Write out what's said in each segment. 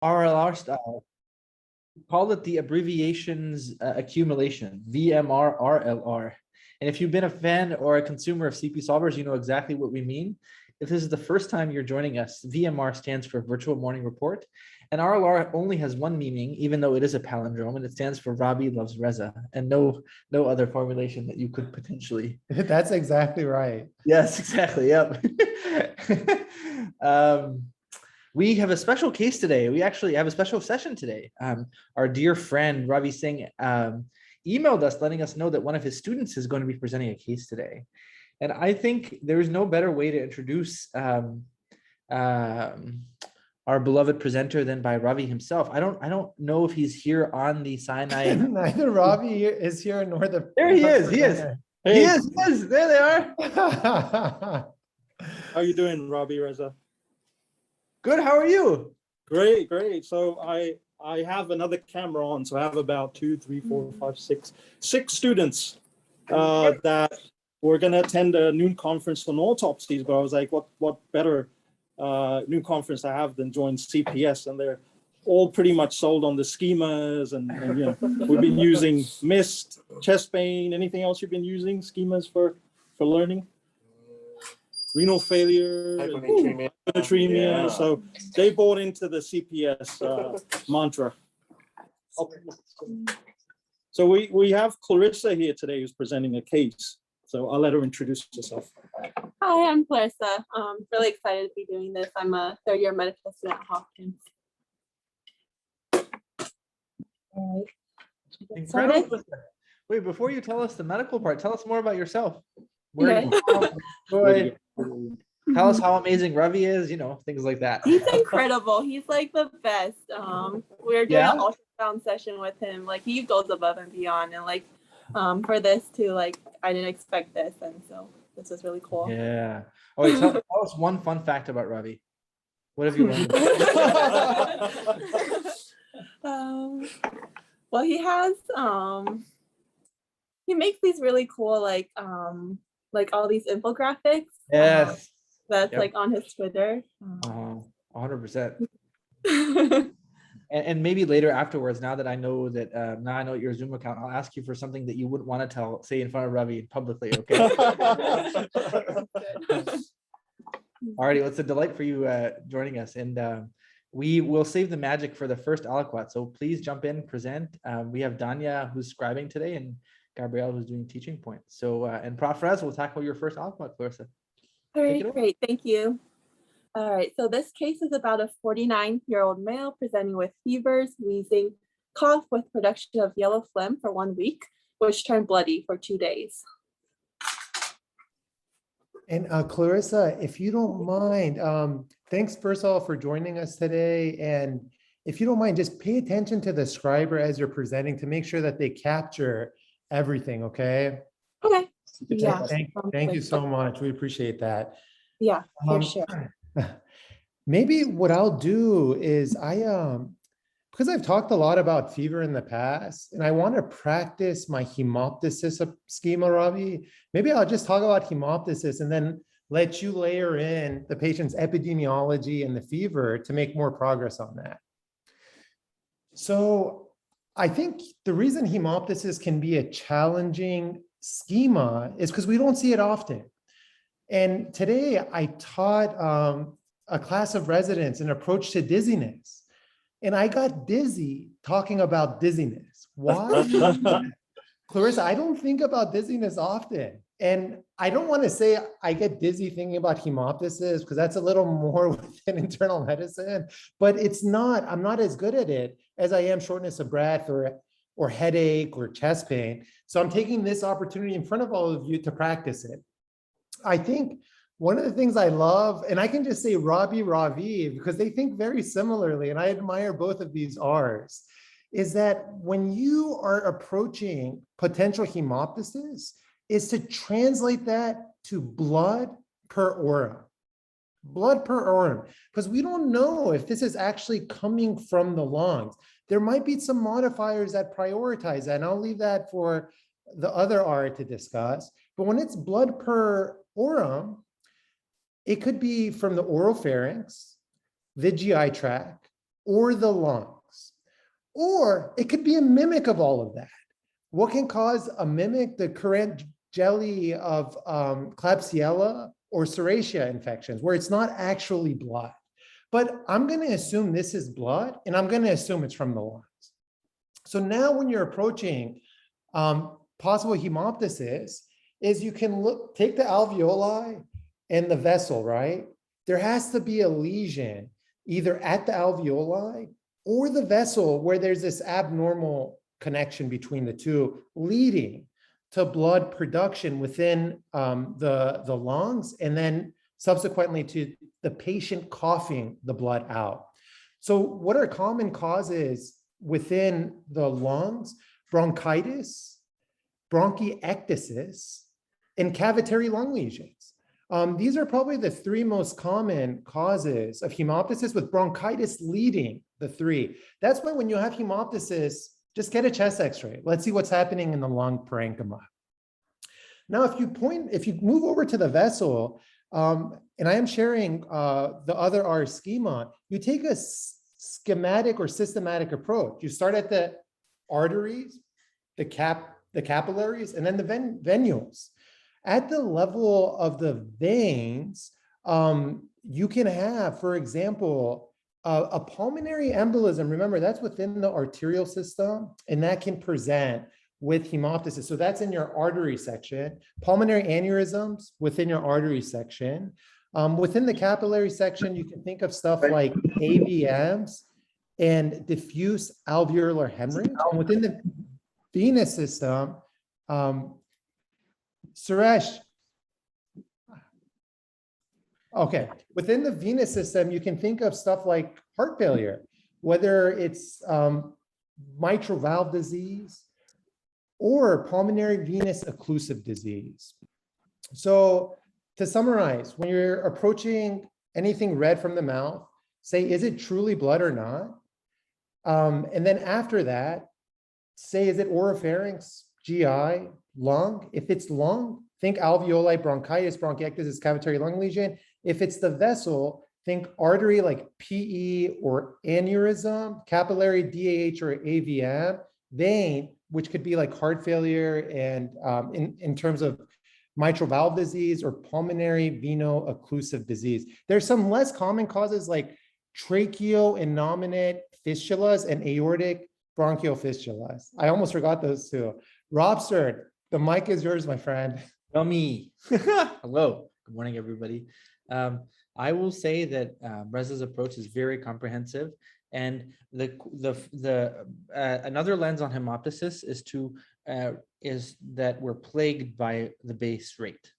RLR style. Call it the abbreviations accumulation, VMR, RLR. And if you've been a fan or a consumer of CP solvers, you know exactly what we mean. If this is the first time you're joining us, VMR stands for Virtual Morning Report. And RLR only has one meaning, even though it is a palindrome, and it stands for Rabi loves Reza, and no other formulation that you could potentially. That's exactly right. Yes, exactly. Yep. We have a special case today. We actually have a special session today. Our dear friend Ravi Singh emailed us letting us know that one of his students is going to be presenting a case today. And I think there is no better way to introduce our beloved presenter than by Ravi himself. I don't know if he's here on the Sinai. Neither Ravi is here nor the. There he is. He is. Hey. He is. There they are. How are you doing, Ravi, Reza? Good. How are you? Great. So I have another camera on, so I have about 2, 3, 4, 5, 6 students that were going to attend a noon conference on autopsies. But I was like, what better noon conference I have than join CPS? And they're all pretty much sold on the schemas, and you know, we've been using MIST, chest pain. Anything else you've been using schemas for learning? Renal failure, hyponatremia. Yeah. So they bought into the CPS mantra. So we have Clarissa here today who's presenting a case. So I'll let her introduce herself. Hi, I'm Clarissa. Really excited to be doing this. I'm a third-year medical student at Hopkins. All right. Incredible. Wait, before you tell us the medical part, tell us more about yourself. Where you tell us how amazing Ravi is, you know, things like that. He's incredible. He's like the best. We're doing an ultrasound session with him. Like, he goes above and beyond, and like for this too, like I didn't expect this, and so this is really cool. Yeah. Oh, wait, tell us one fun fact about Ravi. What have you learned? Well, he has he makes these really cool like all these infographics. Yes. That's like on his Twitter. 100%. And maybe later afterwards, now that I know that now I know your Zoom account, I'll ask you for something that you wouldn't want to say in front of Ravi publicly. Okay. Alrighty, well, it's a delight for you joining us, and we will save the magic for the first aliquot. So please jump in, present. We have Danya who's scribing today, and Gabrielle who's doing teaching points. So and Prof. Rez will tackle your first aliquot, Clarissa. All right, great, thank you. All right, so this case is about a 49-year-old male presenting with fevers, wheezing, cough with production of yellow phlegm for 1 week, which turned bloody for 2 days. And Clarissa, if you don't mind, thanks first of all for joining us today. And if you don't mind, just pay attention to the scriber as you're presenting to make sure that they capture everything, okay? Okay. Yeah. Thank you so much. We appreciate that. Yeah, for sure. Maybe what I'll do is because I've talked a lot about fever in the past, and I want to practice my hemoptysis schema, Ravi. Maybe I'll just talk about hemoptysis and then let you layer in the patient's epidemiology and the fever to make more progress on that. So I think the reason hemoptysis can be a challenging schema is because we don't see it often. And today I taught a class of residents an approach to dizziness. And I got dizzy talking about dizziness. Why? Clarissa, I don't think about dizziness often. And I don't want to say I get dizzy thinking about hemoptysis because that's a little more within internal medicine, but I'm not as good at it as I am shortness of breath or headache or chest pain. So I'm taking this opportunity in front of all of you to practice it. I think one of the things I love, and I can just say Ravi, because they think very similarly, and I admire both of these R's, is that when you are approaching potential hemoptysis, is to translate that to blood per aura. Blood per aura, because we don't know if this is actually coming from the lungs. There might be some modifiers that prioritize that, and I'll leave that for the other R to discuss. But when it's blood per aura, it could be from the oropharynx, the GI tract, or the lungs. Or it could be a mimic of all of that. What can cause a mimic? The current jelly of Klebsiella or Serratia infections, where it's not actually blood. But I'm going to assume this is blood, and I'm going to assume it's from the lungs. So now when you're approaching possible hemoptysis, is you can take the alveoli and the vessel, right? There has to be a lesion either at the alveoli or the vessel where there's this abnormal connection between the two, leading to blood production within the lungs, and then subsequently to the patient coughing the blood out. So what are common causes within the lungs? Bronchitis, bronchiectasis, and cavitary lung lesions. These are probably the three most common causes of hemoptysis, with bronchitis leading the three. That's why when you have hemoptysis, just get a chest x-ray. Let's see what's happening in the lung parenchyma. Now, if you move over to the vessel, and I am sharing the other R schema, you take a schematic or systematic approach. You start at the arteries, the capillaries, and then the venules. At the level of the veins, you can have, for example, a pulmonary embolism. Remember, that's within the arterial system, and that can present with hemoptysis. So that's in your artery section. Pulmonary aneurysms within your artery section. Within the capillary section, you can think of stuff like AVMs and diffuse alveolar hemorrhage. And within the venous system, Suresh. Okay, within the venous system, you can think of stuff like heart failure, whether it's mitral valve disease or pulmonary venous occlusive disease. So to summarize, when you're approaching anything red from the mouth, say, is it truly blood or not? And then after that, say, is it oropharynx, GI, lung? If it's lung, think alveoli, bronchitis, bronchiectasis, cavitary lung lesion. If it's the vessel, think artery like PE or aneurysm, capillary DAH or AVM, vein, which could be like heart failure and in terms of mitral valve disease or pulmonary veno-occlusive disease. There's some less common causes like tracheo-innominate fistulas and aortic bronchial fistulas. I almost forgot those two. Robster, the mic is yours, my friend. Yummy. Hello. Good morning, everybody. I will say that Reza's approach is very comprehensive, and another lens on hemoptysis is that we're plagued by the base rate.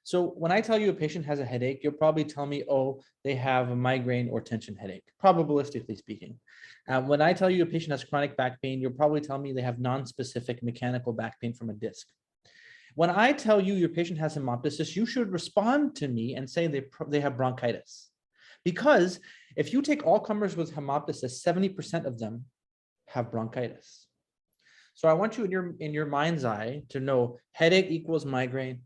So when I tell you a patient has a headache, you'll probably tell me, oh, they have a migraine or tension headache, probabilistically speaking. When I tell you a patient has chronic back pain, you'll probably tell me they have non-specific mechanical back pain from a disc. When I tell you your patient has hemoptysis, you should respond to me and say they have bronchitis. Because if you take all comers with hemoptysis, 70% of them have bronchitis. So I want you in your mind's eye to know headache equals migraine,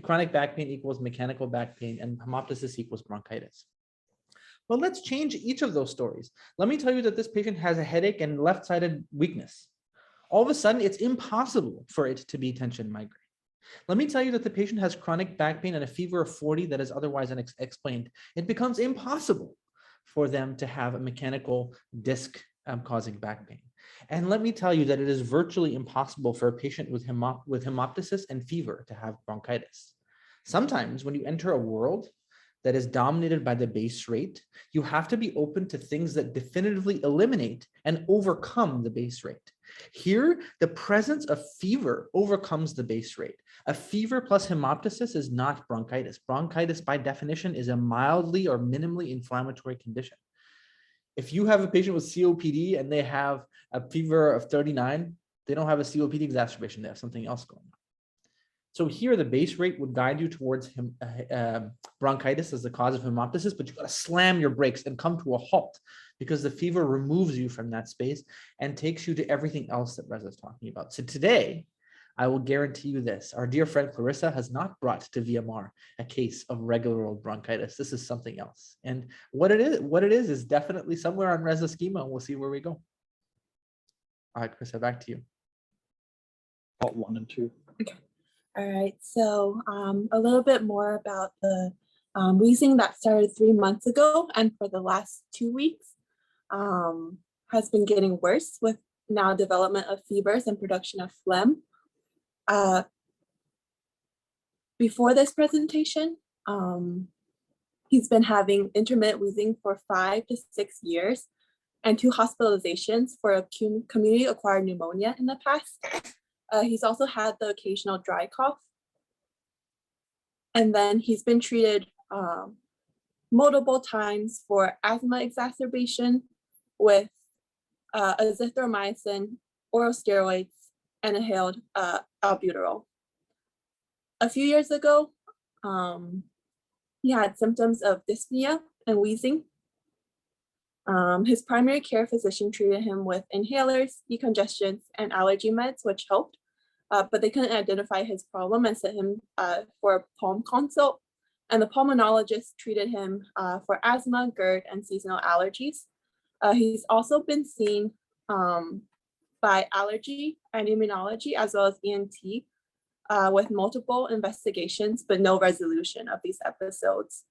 chronic back pain equals mechanical back pain, and hemoptysis equals bronchitis. Well, let's change each of those stories. Let me tell you that this patient has a headache and left-sided weakness. All of a sudden, it's impossible for it to be tension migraine. Let me tell you that the patient has chronic back pain and a fever of 40 that is otherwise unexplained. It becomes impossible for them to have a mechanical disc causing back pain. And let me tell you that it is virtually impossible for a patient with hemoptysis and fever to have bronchitis. Sometimes when you enter a world that is dominated by the base rate, you have to be open to things that definitively eliminate and overcome the base rate. Here, the presence of fever overcomes the base rate. A fever plus hemoptysis is not bronchitis. Bronchitis, by definition, is a mildly or minimally inflammatory condition. If you have a patient with COPD and they have a fever of 39, they don't have a COPD exacerbation. They have something else going on. So here, the base rate would guide you towards bronchitis as the cause of hemoptysis, but you've got to slam your brakes and come to a halt because the fever removes you from that space and takes you to everything else that Reza is talking about. So today, I will guarantee you this. Our dear friend Clarissa has not brought to VMR a case of regular old bronchitis. This is something else. And what it is definitely somewhere on Reza schema, and we'll see where we go. All right, Clarissa, back to you. Part 1 and 2. All right, so a little bit more about the wheezing that started 3 months ago and for the last 2 weeks has been getting worse with now development of fevers and production of phlegm. Before this presentation, he's been having intermittent wheezing for 5 to 6 years and 2 hospitalizations for a community-acquired pneumonia in the past. He's also had the occasional dry cough. And then he's been treated multiple times for asthma exacerbation with azithromycin, oral steroids, and inhaled albuterol. A few years ago, he had symptoms of dyspnea and wheezing. His primary care physician treated him with inhalers, decongestants, and allergy meds, which helped, but they couldn't identify his problem and sent him for a pulm consult. And the pulmonologist treated him for asthma, GERD, and seasonal allergies. He's also been seen by allergy and immunology, as well as ENT, with multiple investigations, but no resolution of these episodes.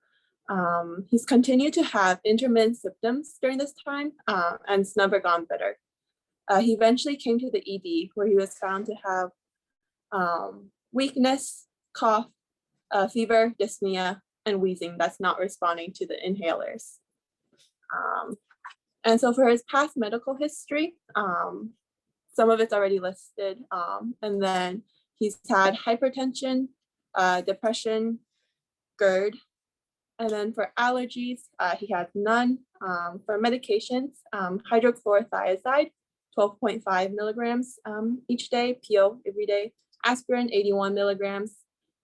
He's continued to have intermittent symptoms during this time, and it's never gone better. He eventually came to the ED, where he was found to have weakness, cough, fever, dyspnea, and wheezing that's not responding to the inhalers. And so for his past medical history, some of it's already listed, and then he's had hypertension, depression, GERD, and then for allergies, he has none. For medications, hydrochlorothiazide, 12.5 milligrams each day, PO every day, aspirin, 81 milligrams,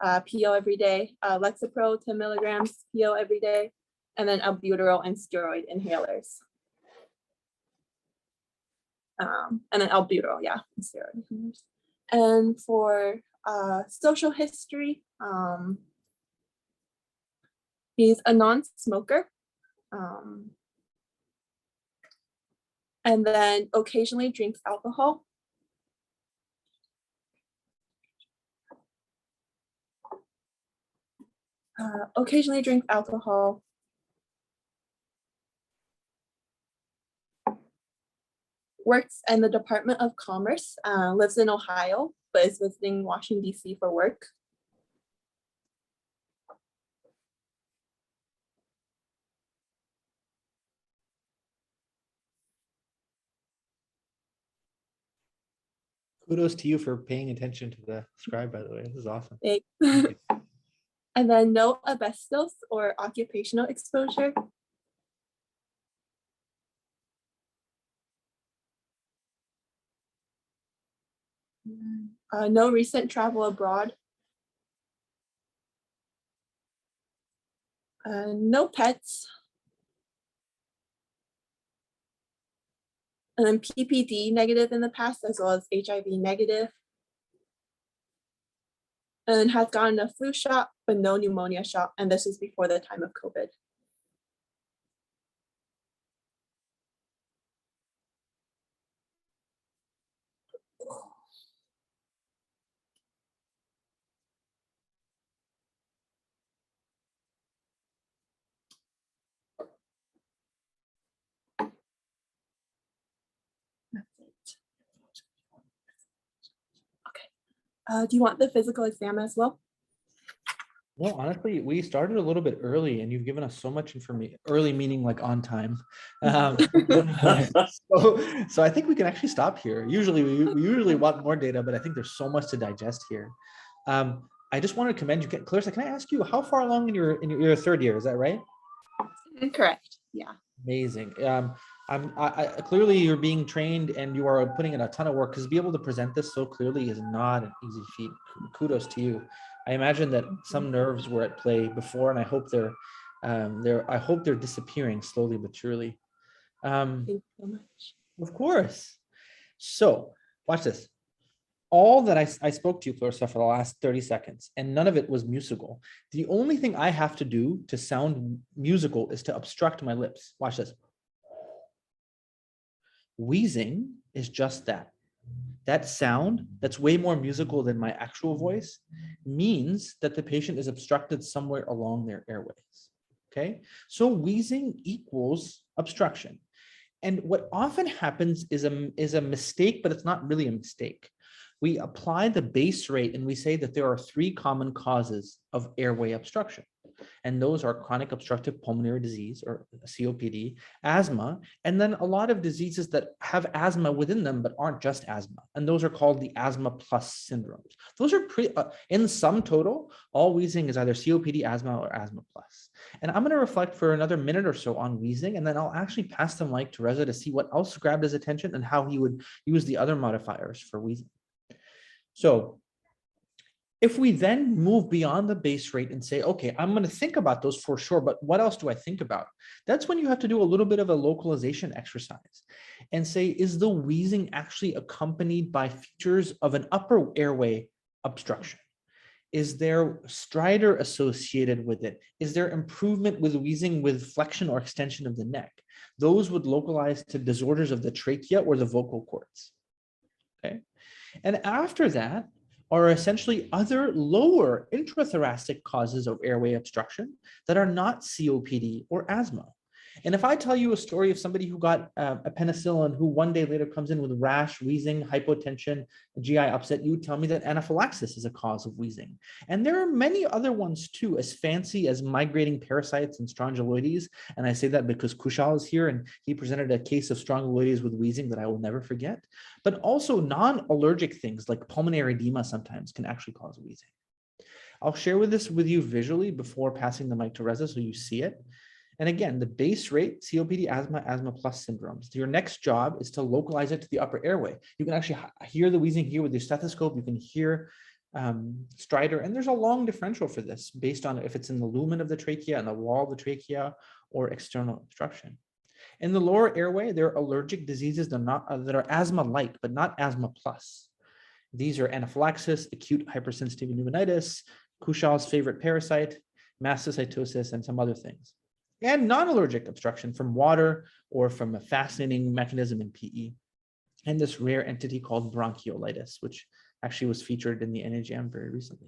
PO every day, Lexapro, 10 milligrams, PO every day, and then albuterol and steroid inhalers. And then albuterol, yeah, and steroid inhalers. And for social history, he's a non-smoker, and then occasionally drinks alcohol. Occasionally drinks alcohol. Works in the Department of Commerce, lives in Ohio, but is visiting Washington, D.C. for work. Kudos to you for paying attention to the scribe, by the way. This is awesome. Thanks. Thank you. And then no asbestos or occupational exposure. No recent travel abroad. No pets. And then PPD negative in the past, as well as HIV negative. And has gotten a flu shot, but no pneumonia shot. And this is before the time of COVID. That's it. Okay. Do you want the physical exam as well? No, honestly, we started a little bit early and you've given us so much information, early meaning like on time. So I think we can actually stop here. Usually we usually want more data, but I think there's so much to digest here. I just want to commend you. Clarissa, can I ask you how far along in your third year? Is that right? Correct. Yeah. Amazing. I clearly you're being trained and you are putting in a ton of work, because to be able to present this so clearly is not an easy feat. Kudos to you. I imagine that some nerves were at play before, and I hope they're disappearing slowly but surely. Thank you so much. Of course. So watch this. all that I spoke to you, Clarissa, for the last 30 seconds, and none of it was musical. The only thing I have to do to sound musical is to obstruct my lips. Watch this. Wheezing is just that. That sound that's way more musical than my actual voice means that the patient is obstructed somewhere along their airways. Okay, so wheezing equals obstruction. And what often happens is a mistake, but it's not really a mistake. We apply the base rate and we say that there are 3 common causes of airway obstruction. And those are chronic obstructive pulmonary disease, or COPD, asthma, and then a lot of diseases that have asthma within them, but aren't just asthma. And those are called the asthma plus syndromes. Those are pretty, in sum total, all wheezing is either COPD, asthma, or asthma plus. And I'm going to reflect for another minute or so on wheezing, and then I'll actually pass the mic to Reza to see what else grabbed his attention and how he would use the other modifiers for wheezing. So if we then move beyond the base rate and say, okay, I'm going to think about those for sure, but what else do I think about? That's when you have to do a little bit of a localization exercise and say, is the wheezing actually accompanied by features of an upper airway obstruction? Is there stridor associated with it? Is there improvement with wheezing with flexion or extension of the neck? Those would localize to disorders of the trachea or the vocal cords. Okay. And after that are essentially other lower intrathoracic causes of airway obstruction that are not COPD or asthma. And if I tell you a story of somebody who got a penicillin who one day later comes in with rash, wheezing, hypotension, GI upset, you would tell me that anaphylaxis is a cause of wheezing. And there are many other ones too, as fancy as migrating parasites and strongyloides. And I say that because Kushal is here and he presented a case of strongyloides with wheezing that I will never forget. But also non-allergic things like pulmonary edema sometimes can actually cause wheezing. I'll share this with you visually before passing the mic to Reza so you see it. And again, the base rate, COPD, asthma, asthma plus syndromes. Your next job is to localize it to the upper airway. You can actually hear the wheezing here with your stethoscope. You can hear stridor, and there's a long differential for this based on if it's in the lumen of the trachea and the wall of the trachea or external obstruction. In the lower airway, there are allergic diseases that are asthma-like, but not asthma plus. These are anaphylaxis, acute hypersensitivity pneumonitis, Kushal's favorite parasite, mastocytosis, and some other things. And non-allergic obstruction from water or from a fascinating mechanism in PE. And this rare entity called bronchiolitis, which actually was featured in the NAJM very recently.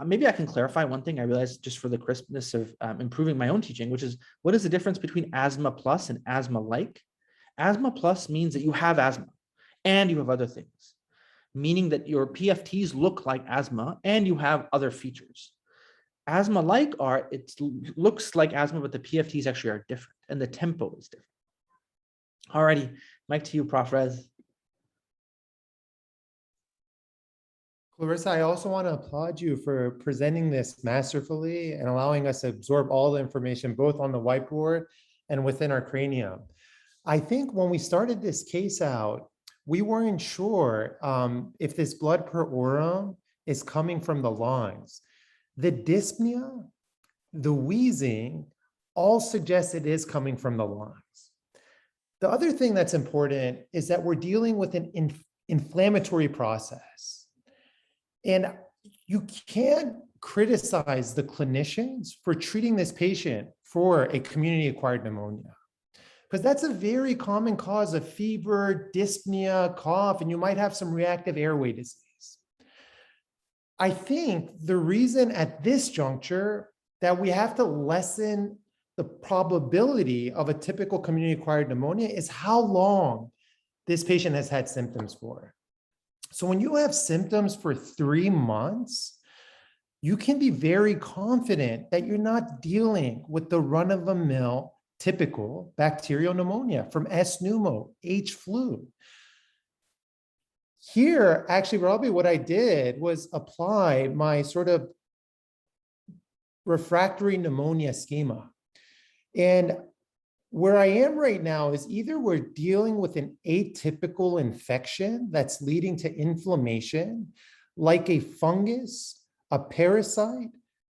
Maybe I can clarify one thing I realized just for the crispness of improving my own teaching, which is what is the difference between asthma plus and asthma-like? Asthma plus means that you have asthma and you have other things, meaning that your PFTs look like asthma and you have other features. Asthma-like it looks like asthma, but the PFTs actually are different and the tempo is different. Alrighty, mic to you, Prof. Rez. Clarissa, I also want to applaud you for presenting this masterfully and allowing us to absorb all the information, both on the whiteboard and within our cranium. I think when we started this case out, we weren't sure if this blood per aurum is coming from the lungs. The dyspnea, the wheezing, all suggest it is coming from the lungs. The other thing that's important is that we're dealing with an inflammatory process. And you can't criticize the clinicians for treating this patient for a community-acquired pneumonia, because that's a very common cause of fever, dyspnea, cough, and you might have some reactive airway disease. I think the reason at this juncture that we have to lessen the probability of a typical community-acquired pneumonia is how long this patient has had symptoms for. So when you have symptoms for 3 months, you can be very confident that you're not dealing with the run-of-the-mill typical bacterial pneumonia from S. pneumo, H. flu. Here, actually, Robbie, what I did was apply my sort of refractory pneumonia schema. And where I am right now is either we're dealing with an atypical infection that's leading to inflammation, like a fungus, a parasite,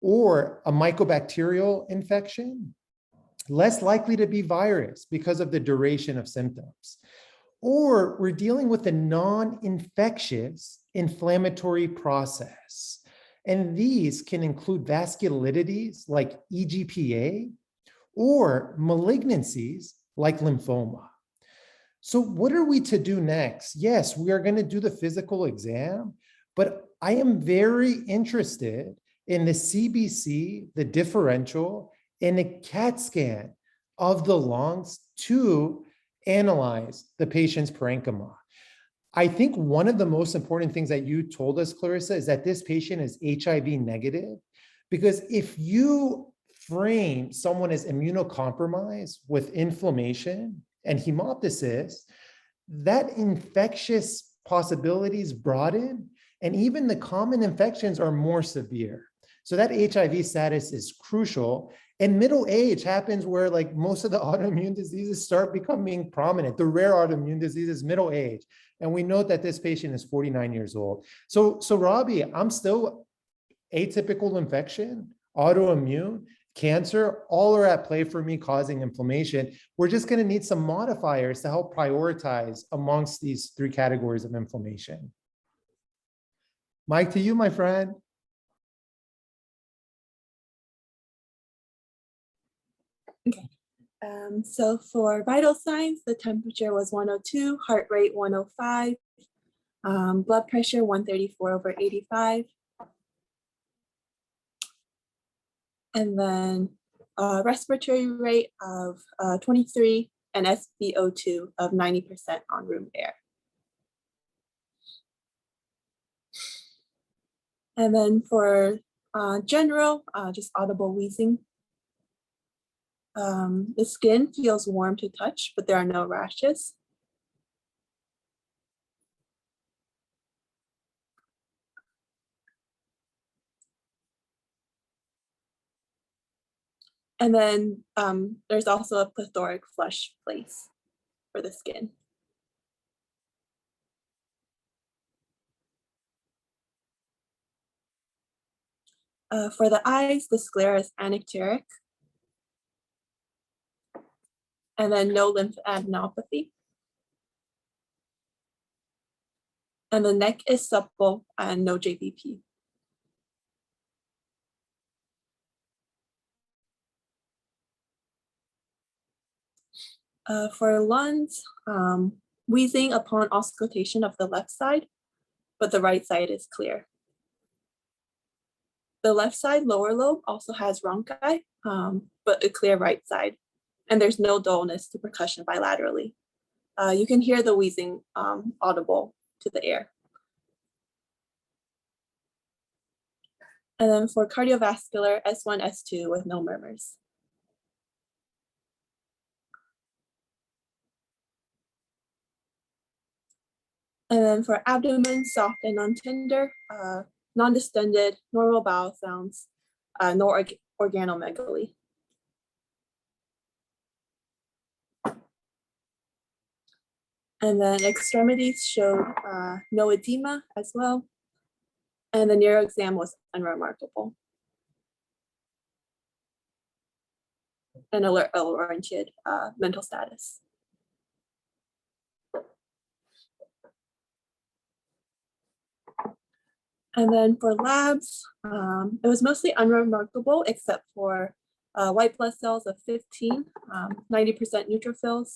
or a mycobacterial infection, less likely to be virus because of the duration of symptoms. or we're dealing with a non-infectious inflammatory process. And these can include vasculitides like EGPA or malignancies like lymphoma. So what are we to do next? Yes, we are going to do the physical exam, but I am very interested in the CBC, the differential, and a CAT scan of the lungs to analyze the patient's parenchyma. I think one of the most important things that you told us, Clarissa, is that this patient is HIV negative, because if you frame someone as immunocompromised with inflammation and hemoptysis, that infectious possibilities broaden, and even the common infections are more severe. So that HIV status is crucial. And middle age happens where like most of the autoimmune diseases start becoming prominent. The rare autoimmune diseases, middle age. And we note that this patient is 49 years old. So Robbie, I'm still atypical infection, autoimmune, cancer, all are at play for me causing inflammation. We're just going to need some modifiers to help prioritize amongst these three categories of inflammation. Mike, to you, my friend. Okay. So for vital signs, the temperature was 102, heart rate 105, blood pressure 134/85. And then respiratory rate of 23 and SpO2 of 90% on room air. And then for general, just audible wheezing. The skin feels warm to touch, but there are no rashes. And then there's also a plethoric flush place for the skin. For the eyes, the sclera is anecteric. And then no lymphadenopathy. And the neck is supple and no JVP. For lungs, wheezing upon auscultation of the left side, but the right side is clear. The left side lower lobe also has rhonchi, but a clear right side. And there's no dullness to percussion bilaterally. You can hear the wheezing audible to the air. And then for cardiovascular, S1, S2 with no murmurs. And then for abdomen, soft and non-tender, non-distended, normal bowel sounds, no organomegaly. And then extremities showed no edema as well. And the neuro exam was unremarkable. And alert-oriented mental status. And then for labs, it was mostly unremarkable except for white blood cells of 15, 90% neutrophils.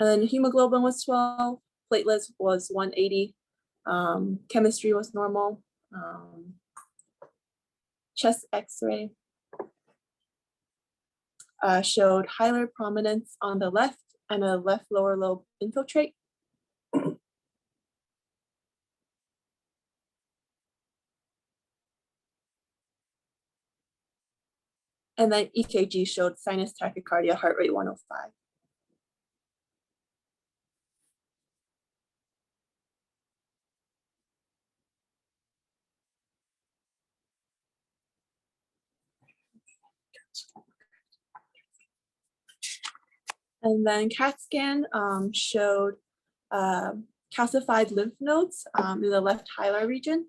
And then hemoglobin was 12, platelets was 180, chemistry was normal, chest x-ray showed hilar prominence on the left and a left lower lobe infiltrate. And then EKG showed sinus tachycardia, heart rate 105. And then CAT scan showed calcified lymph nodes in the left hilar region.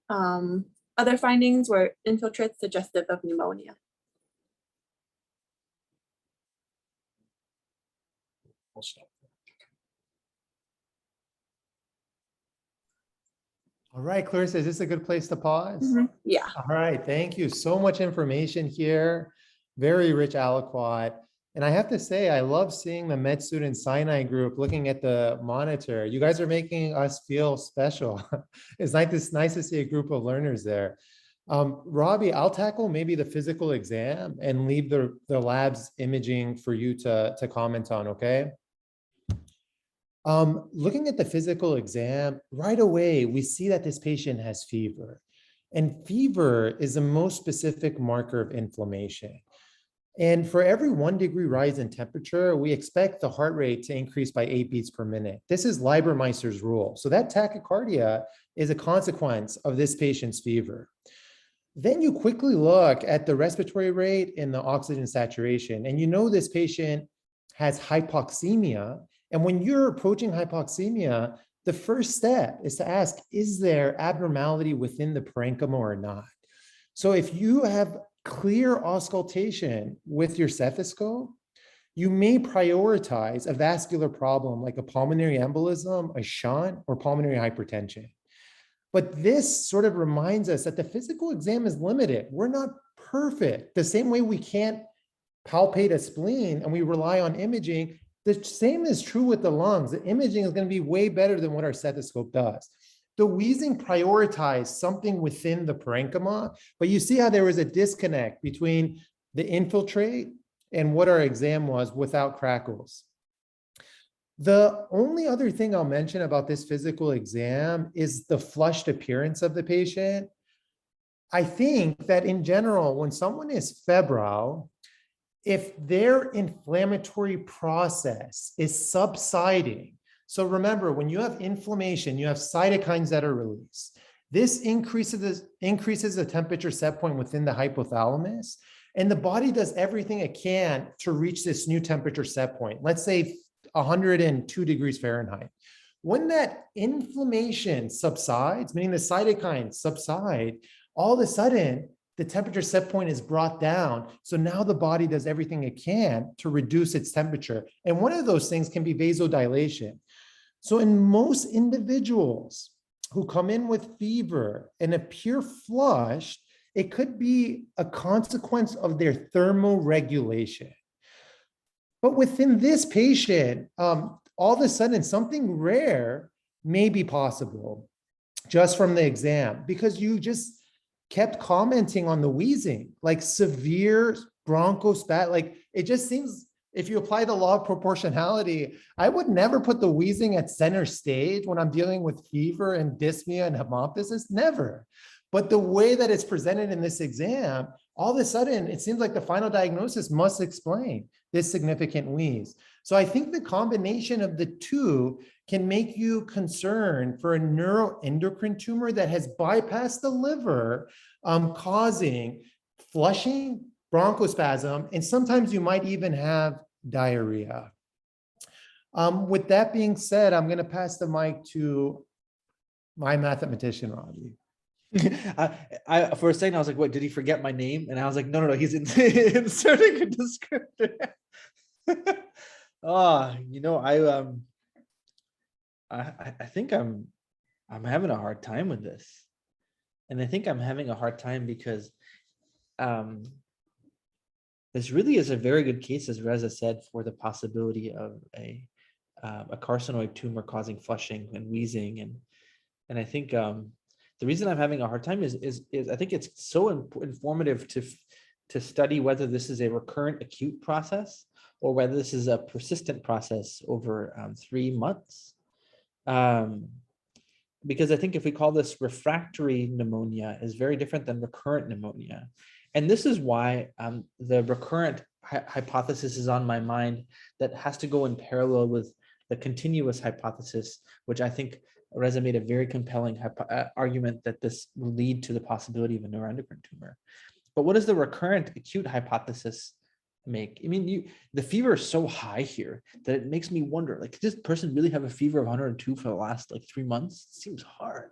Other findings were infiltrates suggestive of pneumonia. I'll stop. All right, Clarissa, is this a good place to pause? Yeah. All right, thank you. So much information here. Very rich aliquot. And I have to say, I love seeing the med student Sinai group looking at the monitor. You guys are making us feel special. It's nice to see a group of learners there. Robbie, I'll tackle maybe the physical exam and leave the lab's imaging for you to comment on, okay? Looking at the physical exam, right away, we see that this patient has fever. And fever is the most specific marker of inflammation. And for every 1 degree rise in temperature, we expect the heart rate to increase by 8 beats per minute. This is Liebermeister's rule. So that tachycardia is a consequence of this patient's fever. Then you quickly look at the respiratory rate and the oxygen saturation, and you know this patient has hypoxemia. And when you're approaching hypoxemia, the first step is to ask, is there abnormality within the parenchyma or not? So if you have clear auscultation with your stethoscope, you may prioritize a vascular problem like a pulmonary embolism, a shunt, or pulmonary hypertension. But this sort of reminds us that the physical exam is limited. We're not perfect. The same way we can't palpate a spleen and we rely on imaging, the same is true with the lungs. The imaging is going to be way better than what our stethoscope does. The wheezing prioritized something within the parenchyma, but you see how there was a disconnect between the infiltrate and what our exam was without crackles. The only other thing I'll mention about this physical exam is the flushed appearance of the patient. I think that in general, when someone is febrile, if their inflammatory process is subsiding, so remember, when you have inflammation, you have cytokines that are released. This increases the temperature set point within the hypothalamus, and the body does everything it can to reach this new temperature set point. Let's say 102 degrees Fahrenheit. When that inflammation subsides, meaning the cytokines subside, all of a sudden, the temperature set point is brought down. So now the body does everything it can to reduce its temperature. And one of those things can be vasodilation. So in most individuals who come in with fever and appear flushed, it could be a consequence of their thermoregulation. But within this patient, all of a sudden, something rare may be possible just from the exam, because you just kept commenting on the wheezing, like severe bronchospat. Like it just seems, if you apply the law of proportionality, I would never put the wheezing at center stage when I'm dealing with fever and dyspnea and hemoptysis, never. But the way that it's presented in this exam, all of a sudden, it seems like the final diagnosis must explain this significant wheeze. So I think the combination of the two can make you concerned for a neuroendocrine tumor that has bypassed the liver, causing flushing, bronchospasm, and sometimes you might even have diarrhea. With that being said, I'm going to pass the mic to my mathematician, Robbie. I for a second I was like, "What? Did he forget my name?" And I was like, "No, he's inserting a descriptor." I think I'm having a hard time with this, and I think I'm having a hard time because this really is a very good case, as Reza said, for the possibility of a carcinoid tumor causing flushing and wheezing, and I think the reason I'm having a hard time is I think it's so informative to study whether this is a recurrent acute process or whether this is a persistent process over 3 months. Because I think if we call this refractory pneumonia is very different than recurrent pneumonia. And this is why the recurrent hypothesis is on my mind that has to go in parallel with the continuous hypothesis, which I think Reza made a very compelling argument that this will lead to the possibility of a neuroendocrine tumor. But what does the recurrent acute hypothesis make? I mean, the fever is so high here that it makes me wonder, like, does this person really have a fever of 102 for the last 3 months? It seems hard.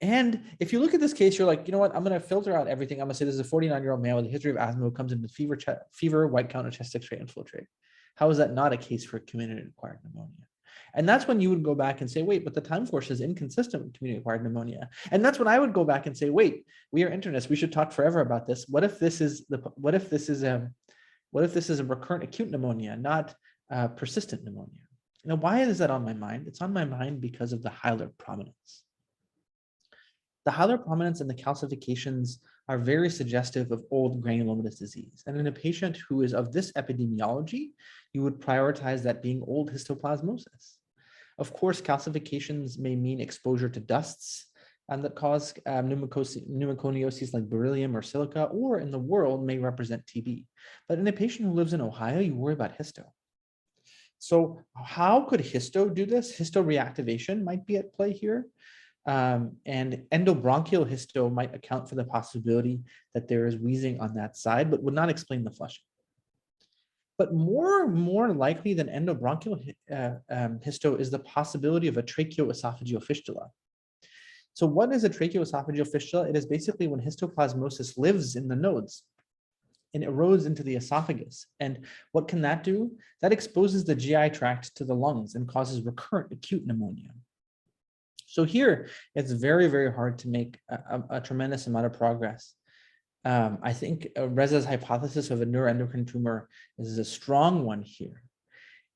And if you look at this case, you're like, you know what? I'm going to filter out everything. I'm going to say this is a 49-year-old male with a history of asthma who comes in with fever, white count, and chest X-ray infiltrate. How is that not a case for community-acquired pneumonia? And that's when you would go back and say, wait, but the time course is inconsistent with community-acquired pneumonia. And that's when I would go back and say, wait, we are internists. We should talk forever about this. What if this is a recurrent acute pneumonia, not persistent pneumonia? Now, why is that on my mind? It's on my mind because of the hilar prominence. The hilar prominence and the calcifications are very suggestive of old granulomatous disease. And in a patient who is of this epidemiology, you would prioritize that being old histoplasmosis. Of course, calcifications may mean exposure to dusts and that cause pneumoconioses like beryllium or silica, or in the world may represent TB. But in a patient who lives in Ohio, you worry about histo. So how could histo do this? Histo reactivation might be at play here. And endobronchial histo might account for the possibility that there is wheezing on that side, but would not explain the flushing. But more likely than endobronchial histo is the possibility of a tracheoesophageal fistula. So what is a tracheoesophageal fistula? It is basically when histoplasmosis lives in the nodes and erodes into the esophagus. And what can that do? That exposes the GI tract to the lungs and causes recurrent acute pneumonia. So here, it's very, very hard to make a tremendous amount of progress. I think Reza's hypothesis of a neuroendocrine tumor is a strong one here.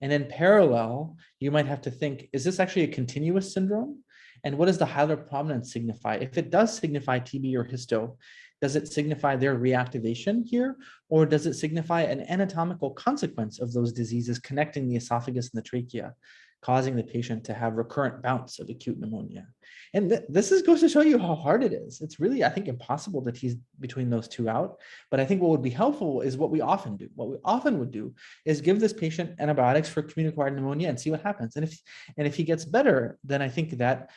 And in parallel, you might have to think, is this actually a continuous syndrome? And what does the hilar prominence signify? If it does signify TB or histo, does it signify their reactivation here? Or does it signify an anatomical consequence of those diseases connecting the esophagus and the trachea, causing the patient to have recurrent bouts of acute pneumonia? And this goes to show you how hard it is. It's really, I think, impossible to tease between those two out. But I think what would be helpful is what we often do. What we often would do is give this patient antibiotics for community-acquired pneumonia and see what happens. And if he gets better, then I think that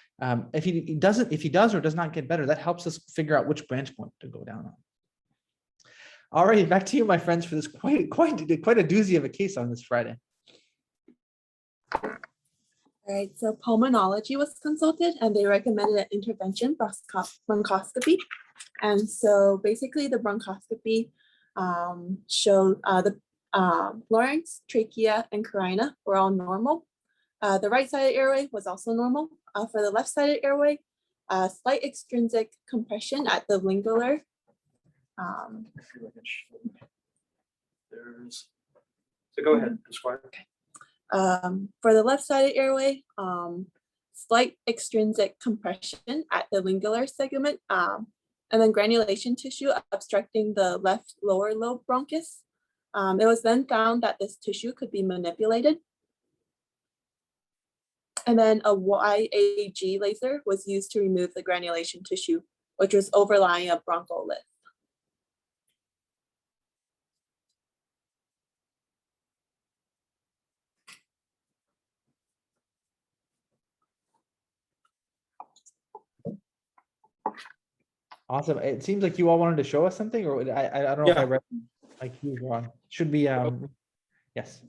if he does or does not get better, that helps us figure out which branch point to go down on. All right, back to you, my friends, for this quite a doozy of a case on this Friday. All right, so pulmonology was consulted and they recommended an intervention bronchoscopy. And so basically the bronchoscopy showed the larynx, trachea, and carina were all normal. The right-sided airway was also normal. For the left-sided airway, slight extrinsic compression at the lingular. So go ahead, describe. For the left-sided airway, slight extrinsic compression at the lingular segment, and then granulation tissue obstructing the left lower lobe bronchus. It was then found that this tissue could be manipulated. And then a YAG laser was used to remove the granulation tissue, which was overlying a broncholift. Awesome. It seems like you all wanted to show us something, or I don't know if I read like you were on. Should be yes.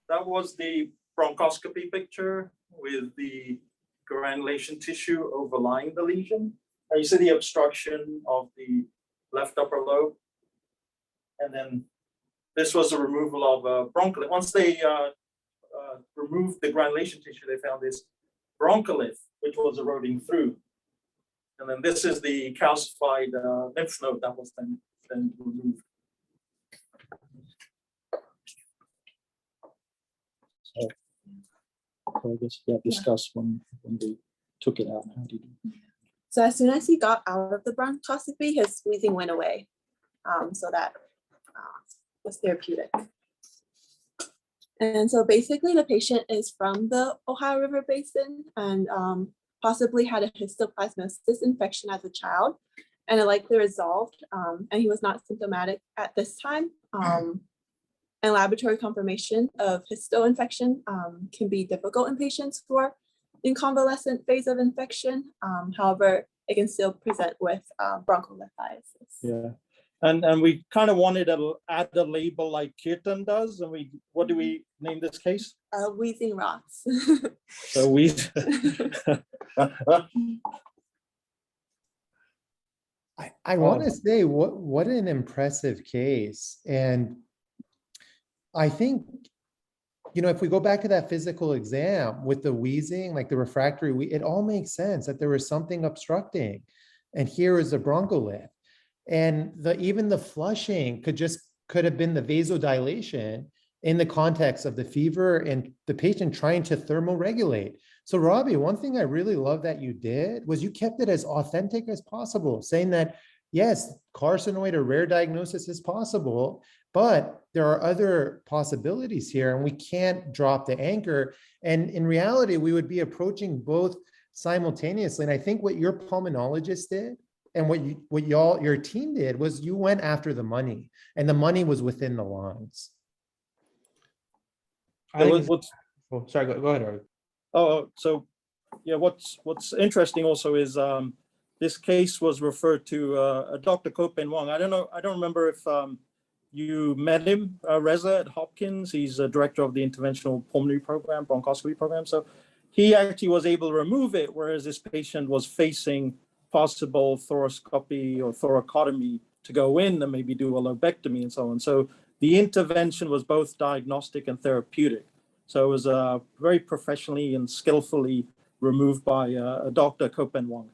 That was the bronchoscopy picture with the granulation tissue overlying the lesion. And you see the obstruction of the left upper lobe. And then this was a removal of a broncholift. Once they removed the granulation tissue, they found this broncholift, which was eroding through. And then this is the calcified lymph node that was then removed. So I guess discuss when they took it out. How did you? So as soon as he got out of the bronchoscopy, his wheezing went away. So that was therapeutic. And so basically the patient is from the Ohio River Basin and possibly had a histoplasmosis infection as a child, and it likely resolved, and he was not symptomatic at this time. And laboratory confirmation of histo infection can be difficult in patients who are in convalescent phase of infection. However, it can still present with broncholephasis. Yeah, and we kind of wanted to add a label like Kirtan does, and what do we name this case? Wheezing rocks. So we. I want to say what an impressive case. And I think if we go back to that physical exam with the wheezing, like the refractory, it all makes sense that there was something obstructing. And here is the broncholith. And even the flushing could have been the vasodilation in the context of the fever and the patient trying to thermoregulate. So Robbie, one thing I really love that you did was you kept it as authentic as possible, saying that, yes, carcinoid or rare diagnosis is possible, but there are other possibilities here and we can't drop the anchor. And in reality, we would be approaching both simultaneously. And I think what your pulmonologist did and what your team did was you went after the money, and the money was within the lines. I think oh, sorry, go ahead, Arvid. So yeah, what's interesting also is this case was referred to Dr. Kopen Wong. I don't remember if you met him, Reza at Hopkins. He's a director of the interventional pulmonary program, bronchoscopy program. So he actually was able to remove it, whereas this patient was facing possible thoracoscopy or thoracotomy to go in and maybe do a lobectomy and so on. So the intervention was both diagnostic and therapeutic. So it was very professionally and skillfully removed by Dr. Kopen Wong.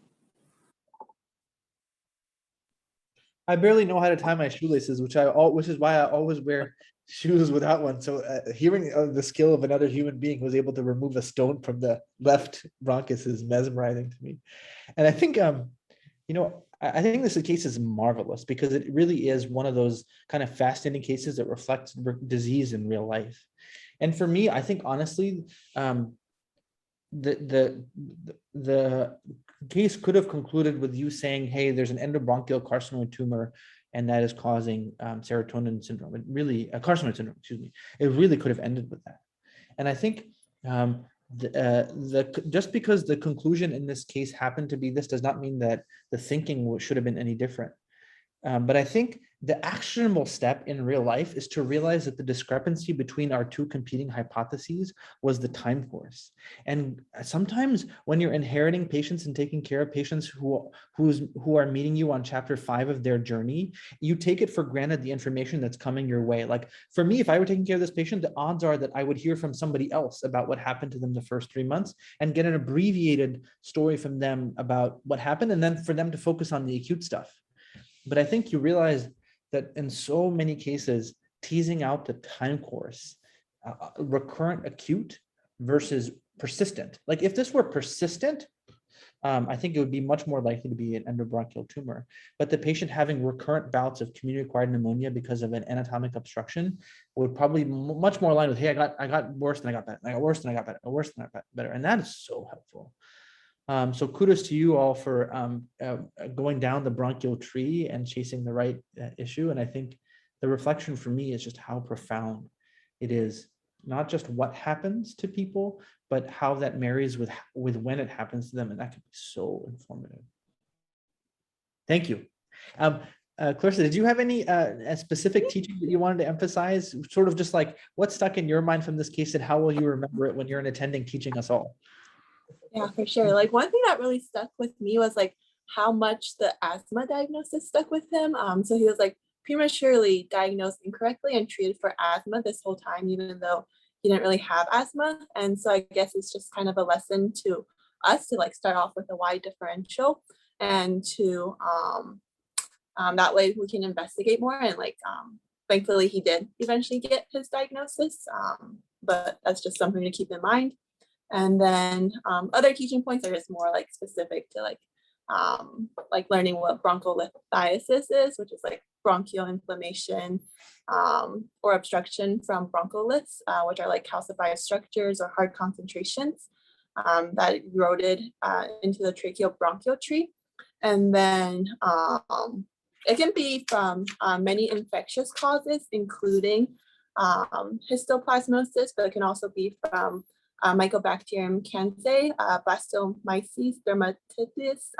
I barely know how to tie my shoelaces, which is why I always wear shoes without one. So hearing the skill of another human being who was able to remove a stone from the left bronchus is mesmerizing to me. And I think, I think this case is marvelous because it really is one of those kind of fascinating cases that reflects disease in real life. And for me, I think honestly, the case could have concluded with you saying, hey, there's an endobronchial carcinoid tumor and that is causing serotonin syndrome. It really, carcinoid syndrome, excuse me. It really could have ended with that. And I think just because the conclusion in this case happened to be this does not mean that the thinking should have been any different. But I think the actionable step in real life is to realize that the discrepancy between our two competing hypotheses was the time course. And sometimes when you're inheriting patients and taking care of patients who are meeting you on chapter 5 of their journey, you take it for granted the information that's coming your way. Like for me, if I were taking care of this patient, the odds are that I would hear from somebody else about what happened to them the first 3 months and get an abbreviated story from them about what happened, and then for them to focus on the acute stuff. But I think you realize that in so many cases, teasing out the time course, recurrent acute versus persistent. Like if this were persistent, I think it would be much more likely to be an endobronchial tumor. But the patient having recurrent bouts of community-acquired pneumonia because of an anatomic obstruction would probably much more align with, hey, I got worse than I got better. I got worse than I got better. Worse than I got better. And that is so helpful. So kudos to you all for going down the bronchial tree and chasing the right issue. And I think the reflection for me is just how profound it is, not just what happens to people, but how that marries with when it happens to them. And that can be so informative. Thank you. Clarissa, did you have any a specific teaching that you wanted to emphasize? Sort of just like what stuck in your mind from this case and how will you remember it when you're an attending teaching us all? Yeah, for sure. Like one thing that really stuck with me was like how much the asthma diagnosis stuck with him. So he was like prematurely diagnosed incorrectly and treated for asthma this whole time, even though he didn't really have asthma. And so I guess it's just kind of a lesson to us to like start off with a wide differential and to that way we can investigate more. And like thankfully he did eventually get his diagnosis, but that's just something to keep in mind. And then other teaching points are just more like specific to like learning what broncholithiasis is, which is like bronchial inflammation or obstruction from broncholids, which are like calcified structures or hard concentrations that eroded into the tracheobronchial tree. And then it can be from many infectious causes, including histoplasmosis, but it can also be from Mycobacterium cancer, Blastomyces dermatitis,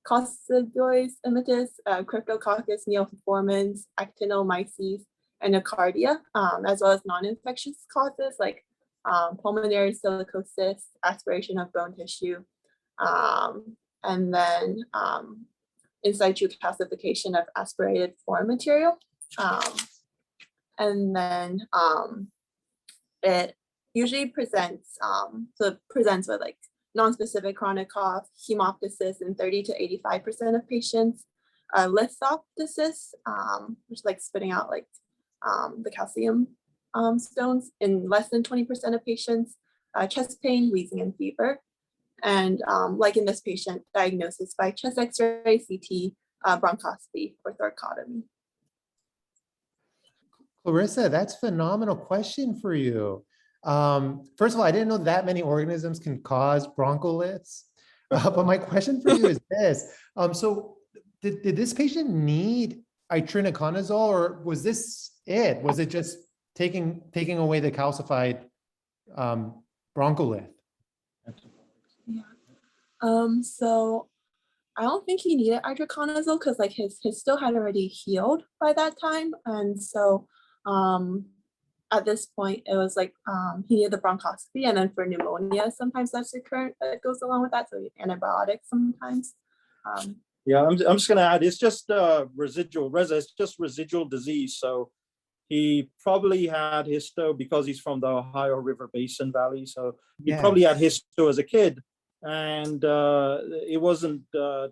Coccidioides immitis, Cryptococcus neoformans, Actinomyces, and Nocardia, as well as non-infectious causes like pulmonary silicosis, aspiration of bone tissue, and then in situ calcification of aspirated foreign material. And then It usually presents, so it presents with like non-specific chronic cough, hemoptysis in 30 to 85% of patients, lithoptysis, which is like spitting out like the calcium stones in less than 20% of patients, chest pain, wheezing, and fever. And like in this patient, diagnosis by chest x-ray, CT, bronchoscopy, or thoracotomy. Clarissa, that's a phenomenal question for you. First of all, I didn't know that many organisms can cause bronchioliths. But my question for you is this. So did this patient need itrinoconazole, or was this it? Was it just taking away the calcified bronchiolith? Yeah. So I don't think he needed itraconazole because like his still had already healed by that time. And so at this point it was like he needed the bronchoscopy, and then for pneumonia, sometimes that's recurrent that goes along with that. So antibiotics sometimes. Yeah, I'm just gonna add, it's just it's just residual disease. So he probably had histo because he's from the Ohio River Basin Valley. So he probably had histo as a kid, and it wasn't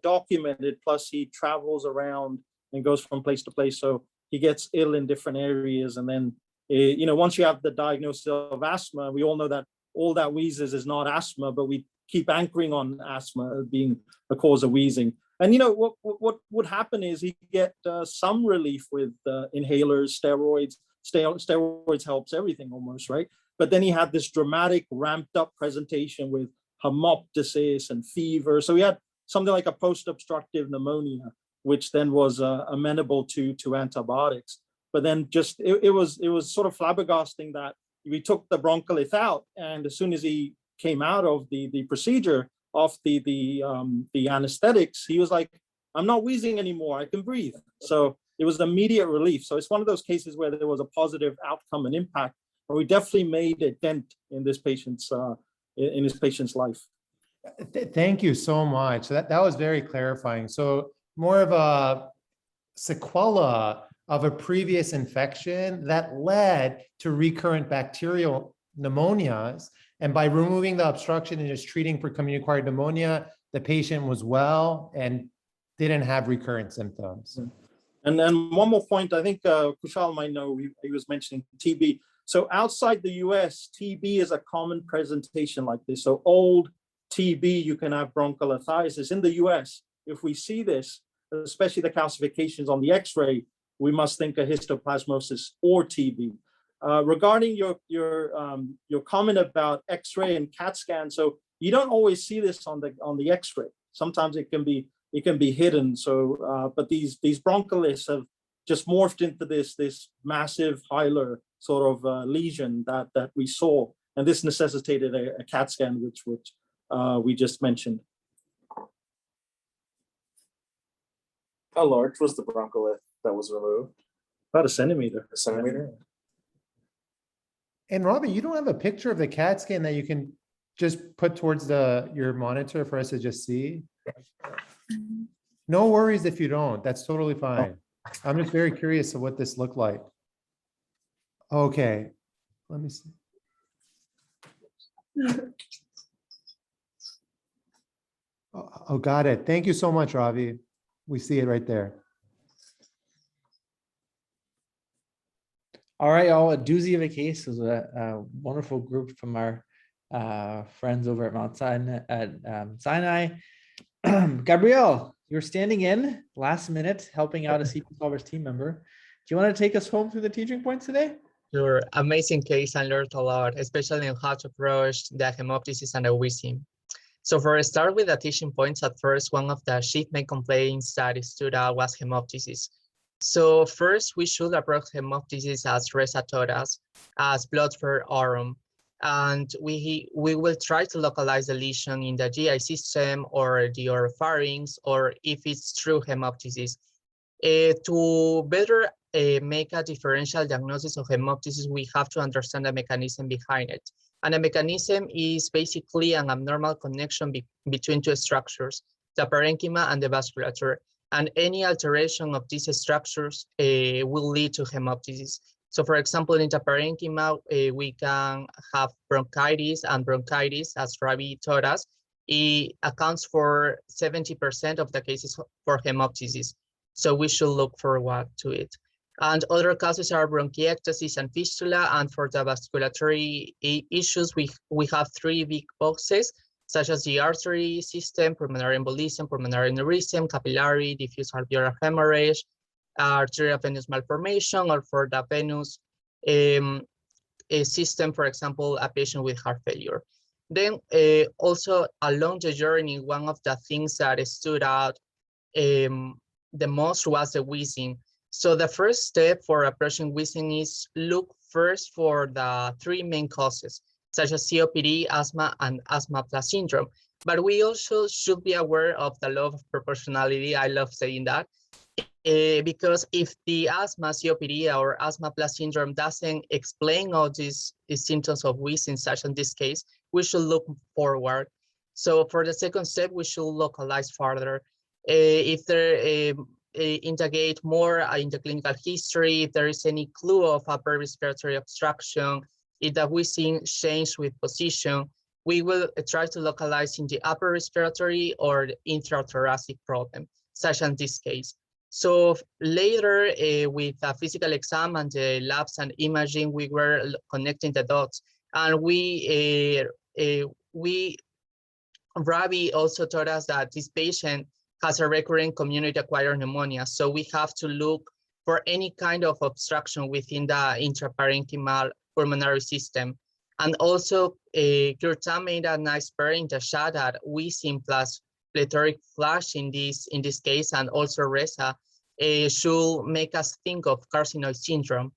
documented. Plus he travels around and goes from place to place. So he gets ill in different areas. And then, you know, once you have the diagnosis of asthma, we all know that all that wheezes is not asthma, but we keep anchoring on asthma being a cause of wheezing. And, you know, what would happen is he'd get some relief with inhalers, steroids. Steroids helps everything almost, right? But then he had this dramatic ramped up presentation with hemoptysis and fever. So he had something like a post-obstructive pneumonia, which then was amenable to antibiotics. But then just, it was sort of flabbergasting that we took the bronchiolith out, and as soon as he came out of the procedure, off the anesthetics, he was like, I'm not wheezing anymore, I can breathe. So it was immediate relief. So it's one of those cases where there was a positive outcome and impact, and we definitely made a dent in this patient's in his patient's life. Thank you so much. That was very clarifying. So more of a sequela of a previous infection that led to recurrent bacterial pneumonias. And by removing the obstruction and just treating for community-acquired pneumonia, the patient was well and didn't have recurrent symptoms. And then one more point, I think Kushal might know, he was mentioning TB. So outside the US, TB is a common presentation like this. So old TB, you can have bronchiolithiasis. In the US, if we see this, especially the calcifications on the X-ray, we must think of histoplasmosis or TB. Regarding your comment about X-ray and CAT scan, so you don't always see this on the X-ray. Sometimes it can be hidden. So, but these bronchioliths have just morphed into this massive hilar sort of lesion that we saw, and this necessitated a CAT scan, which we just mentioned. How large was the bronchiolith that was removed? About a centimeter. A centimeter? And Robin, you don't have a picture of the CAT scan that you can just put towards your monitor for us to just see? No worries if you don't. That's totally fine. I'm just very curious of what this looked like. Okay, let me see. Oh, got it. Thank you so much, Ravi. We see it right there. All right, y'all, a doozy of a case. It was a wonderful group from our friends over at Mount Sinai. Gabrielle, you're standing in last minute, helping out a CP Solvers team member. Do you want to take us home through the teaching points today? Sure, amazing case. I learned a lot, especially on how to approach the hemoptysis and the wheezing. So for a start with the teaching points, at first, one of the chief main complaints that stood out was hemoptysis. So first, we should approach hemoptysis as res a thorax, as blood per aurum. And we will try to localize the lesion in the GI system or the oropharynx, or if it's true hemoptysis. To better make a differential diagnosis of hemoptysis, we have to understand the mechanism behind it. And the mechanism is basically an abnormal connection between two structures, the parenchyma and the vasculature. And any alteration of these structures will lead to hemoptysis. So for example, in the parenchyma, we can have bronchitis, and bronchitis, as Ravi taught us, it accounts for 70% of the cases for hemoptysis. So we should look forward to it. And other causes are bronchiectasis and fistula. And for the vasculatory issues, we have three big boxes, such as the artery system, pulmonary embolism, pulmonary aneurysm, capillary, diffuse alveolar hemorrhage, arterial venous malformation, or for the venous a system, for example, a patient with heart failure. Then also along the journey, one of the things that stood out the most was the wheezing. So the first step for approaching wheezing is look first for the three main causes, such as COPD, asthma, and asthma plus syndrome. But we also should be aware of the law of proportionality. I love saying that. Because if the asthma, COPD, or asthma plus syndrome doesn't explain all these symptoms of wheezing, such in this case, we should look forward. So for the second step, we should localize further. If there integrate more in the clinical history, if there is any clue of upper respiratory obstruction, if the wheezing changed with position, we will try to localize in the upper respiratory or the intrathoracic problem, such as this case. So later, with a physical exam and the labs and imaging, we were connecting the dots, and Ravi also taught us that this patient has a recurrent community-acquired pneumonia. So we have to look for any kind of obstruction within the intraparenchymal pulmonary system. And also, Kirtan made a nice pair in the chat that wheezing plus plethoric flush in this case, and also RESA, should make us think of carcinoid syndrome.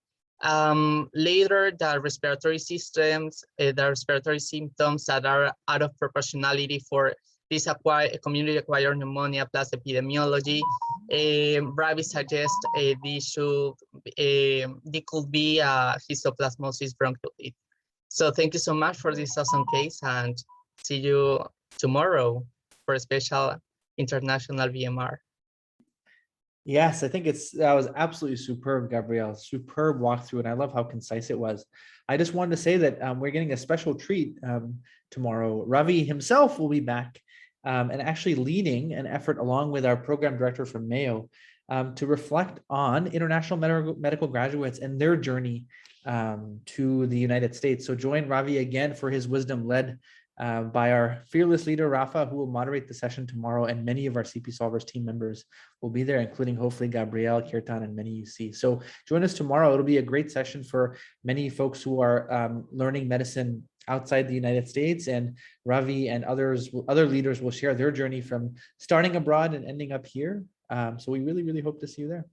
Later, the respiratory systems, the respiratory symptoms that are out of proportionality for this community-acquired pneumonia plus epidemiology, Ravi suggests this could be histoplasmosis bronchiolitis. So thank you so much for this awesome case, and see you tomorrow for a special international VMR. Yes, I think that was absolutely superb, Gabrielle. Superb walkthrough, and I love how concise it was. I just wanted to say that we're getting a special treat tomorrow. Ravi himself will be back and actually leading an effort along with our program director from Mayo to reflect on international medical graduates and their journey to the United States. So join Ravi again for his wisdom led by our fearless leader, Rafa, who will moderate the session tomorrow, and many of our CP Solvers team members will be there, including hopefully Gabrielle, Kirtan, and many you see. So join us tomorrow. It'll be a great session for many folks who are learning medicine outside the United States, and Ravi and other leaders will share their journey from starting abroad and ending up here. So we really, really hope to see you there.